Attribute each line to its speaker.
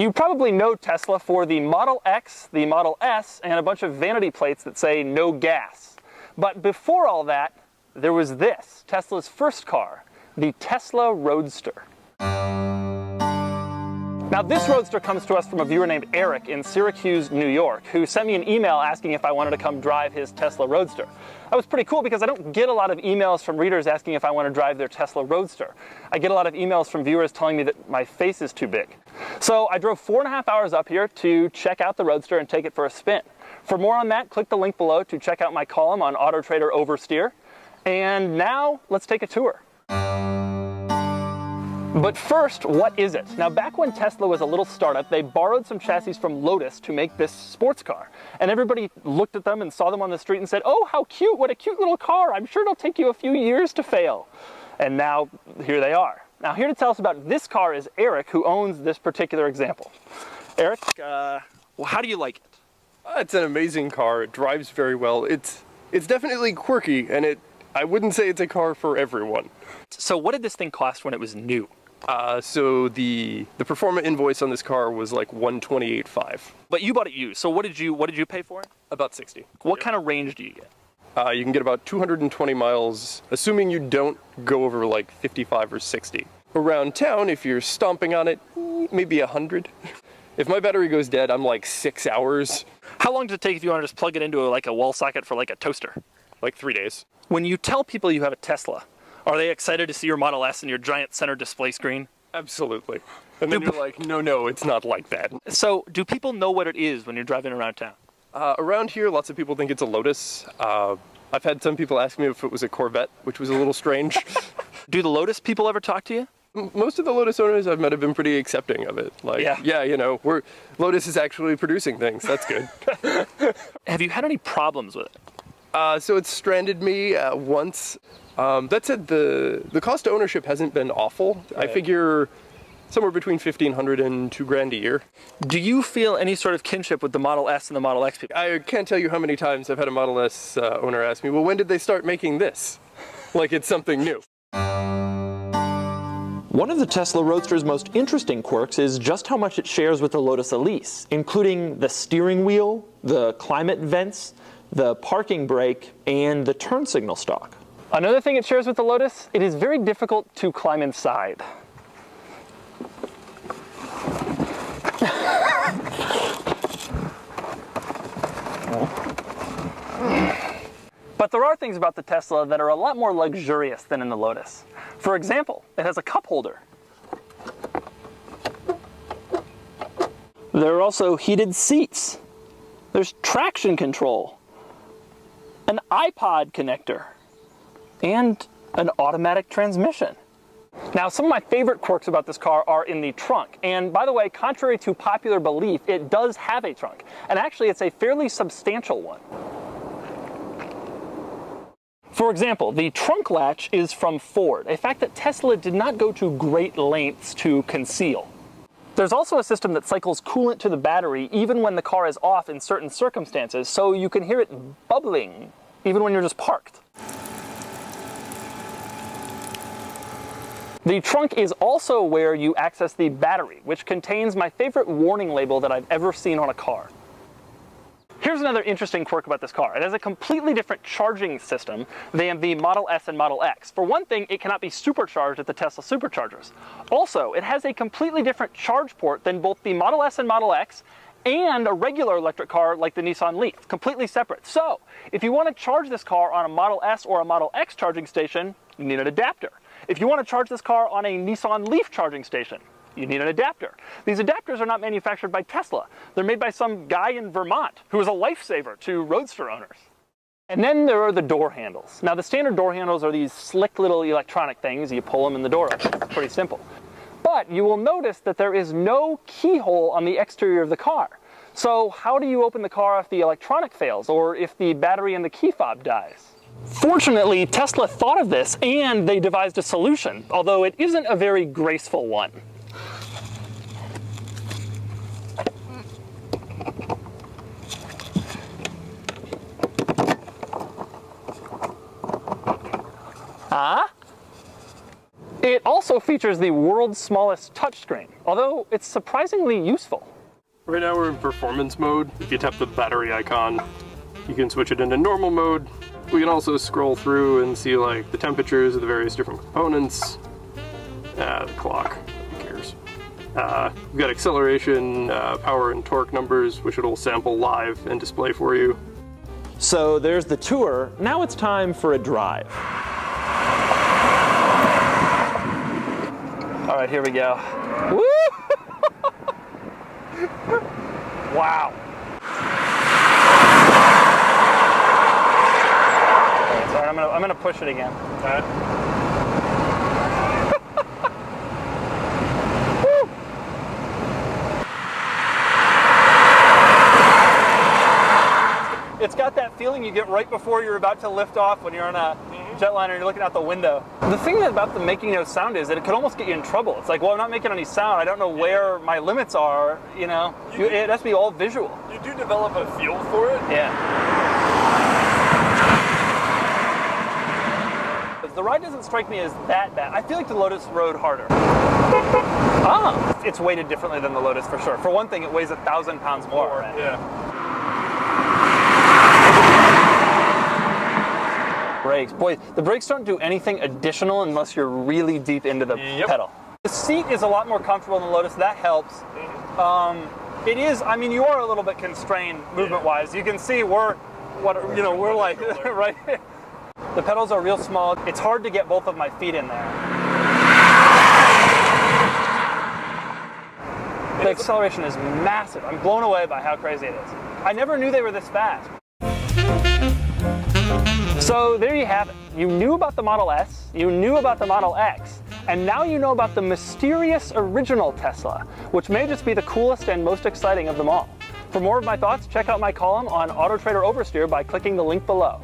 Speaker 1: You probably know Tesla for the Model X, the Model S, and a bunch of vanity plates that say no gas. But before all that, there was this, Tesla's first car, the Tesla Roadster. Now this Roadster comes to us from a viewer named Eric in Syracuse, New York, who sent me an email asking if I wanted to come drive his Tesla Roadster. That was pretty cool because I don't get a lot of emails from readers asking if I want to drive their Tesla Roadster. I get a lot of emails from viewers telling me that my face is too big. So I drove 4.5 hours up here to check out the Roadster and take it for a spin. For more on that, click the link below to check out my column on Auto Trader Oversteer. And now let's take a tour. But first, what is it? Now, back when Tesla was a little startup, they borrowed some chassis from Lotus to make this sports car. And everybody looked at them and saw them on the street and said, oh, how cute, what a cute little car. I'm sure it'll take you a few years to fail. And now, here they are. Now, here to tell us about this car is Eric, who owns this particular example. Eric, well, how do you like it?
Speaker 2: It's an amazing car. It drives very well. It's definitely quirky, and I wouldn't say it's a car for everyone.
Speaker 1: So what did this thing cost when it was new?
Speaker 2: So the performance invoice on this car was like $128,500.
Speaker 1: But you bought it used, so what did you pay for it?
Speaker 2: About 60.
Speaker 1: What kind of range do you get?
Speaker 2: You can get about 220 miles, assuming you don't go over like 55 or 60. Around town, if you're stomping on it, maybe 100. If my battery goes dead, I'm like 6 hours.
Speaker 1: How long does it take if you want to just plug it into like a wall socket for like a toaster?
Speaker 2: Like 3 days.
Speaker 1: When you tell people you have a Tesla, are they excited to see your Model S and your giant center display screen?
Speaker 2: Absolutely. And then you're like, no, it's not like that.
Speaker 1: So, do people know what it is when you're driving around town?
Speaker 2: Around here, lots of people think it's a Lotus. I've had some people ask me if it was a Corvette, which was a little strange.
Speaker 1: Do the Lotus people ever talk to you?
Speaker 2: Most of the Lotus owners I've met have been pretty accepting of it. Like, yeah, you know, Lotus is actually producing things. That's good.
Speaker 1: Have you had any problems with it?
Speaker 2: So it stranded me once. That said, the cost of ownership hasn't been awful. Right. I figure somewhere between $1,500 and $2,000 a year.
Speaker 1: Do you feel any sort of kinship with the Model S and the Model X people?
Speaker 2: I can't tell you how many times I've had a Model S owner ask me, well, when did they start making this? Like it's something new.
Speaker 3: One of the Tesla Roadster's most interesting quirks is just how much it shares with the Lotus Elise, including the steering wheel, the climate vents, the parking brake, and the turn signal stalk.
Speaker 1: Another thing it shares with the Lotus, it is very difficult to climb inside. But there are things about the Tesla that are a lot more luxurious than in the Lotus. For example, it has a cup holder. There are also heated seats. There's traction control, an iPod connector, and an automatic transmission. Now, some of my favorite quirks about this car are in the trunk. And by the way, contrary to popular belief, it does have a trunk. And actually, it's a fairly substantial one. For example, the trunk latch is from Ford, a fact that Tesla did not go to great lengths to conceal. There's also a system that cycles coolant to the battery even when the car is off in certain circumstances, so you can hear it bubbling even when you're just parked. The trunk is also where you access the battery, which contains my favorite warning label that I've ever seen on a car. Here's another interesting quirk about this car. It has a completely different charging system than the Model S and Model X. For one thing, it cannot be supercharged at the Tesla superchargers. Also, it has a completely different charge port than both the Model S and Model X and a regular electric car like the Nissan Leaf, completely separate. So, if you want to charge this car on a Model S or a Model X charging station, you need an adapter. If you want to charge this car on a Nissan Leaf charging station, you need an adapter. These adapters are not manufactured by Tesla. They're made by some guy in Vermont who is a lifesaver to Roadster owners. And then there are the door handles. Now, the standard door handles are these slick little electronic things. You pull them and the door opens. It's pretty simple. But you will notice that there is no keyhole on the exterior of the car. So how do you open the car if the electronic fails or if the battery in the key fob dies? Fortunately, Tesla thought of this and they devised a solution, although it isn't a very graceful one. It also also features the world's smallest touchscreen, although it's surprisingly useful.
Speaker 2: Right now we're in performance mode. If you tap the battery icon, you can switch it into normal mode. We can also scroll through and see like the temperatures of the various different components. The clock, who cares? We've got acceleration, power and torque numbers, which it'll sample live and display for you.
Speaker 3: So there's the tour. Now it's time for a drive.
Speaker 1: All right, here we go. Woo! Wow. Okay, sorry, I'm gonna push it again. All right. It's got that feeling you get right before you're about to lift off when you're on a jetliner and you're looking out the window. The thing about the making no sound is that it could almost get you in trouble. It's like, well, I'm not making any sound. I don't know where my limits are, you know? It has to be all visual.
Speaker 2: You do develop a feel for it.
Speaker 1: Yeah. The ride doesn't strike me as that bad. I feel like the Lotus rode harder. Ah, it's weighted differently than the Lotus for sure. For one thing, it weighs 1,000 pounds more.
Speaker 2: Yeah.
Speaker 1: Brakes. Boy, the brakes don't do anything additional unless you're really deep into the pedal. The seat is a lot more comfortable than the Lotus. That helps. It is, I mean, you are a little bit constrained movement-wise. You can see we're like, right? The pedals are real small. It's hard to get both of my feet in there. The acceleration is massive. I'm blown away by how crazy it is. I never knew they were this fast. So there you have it. You knew about the Model S, you knew about the Model X, and now you know about the mysterious original Tesla, which may just be the coolest and most exciting of them all. For more of my thoughts, check out my column on Auto Trader Oversteer by clicking the link below.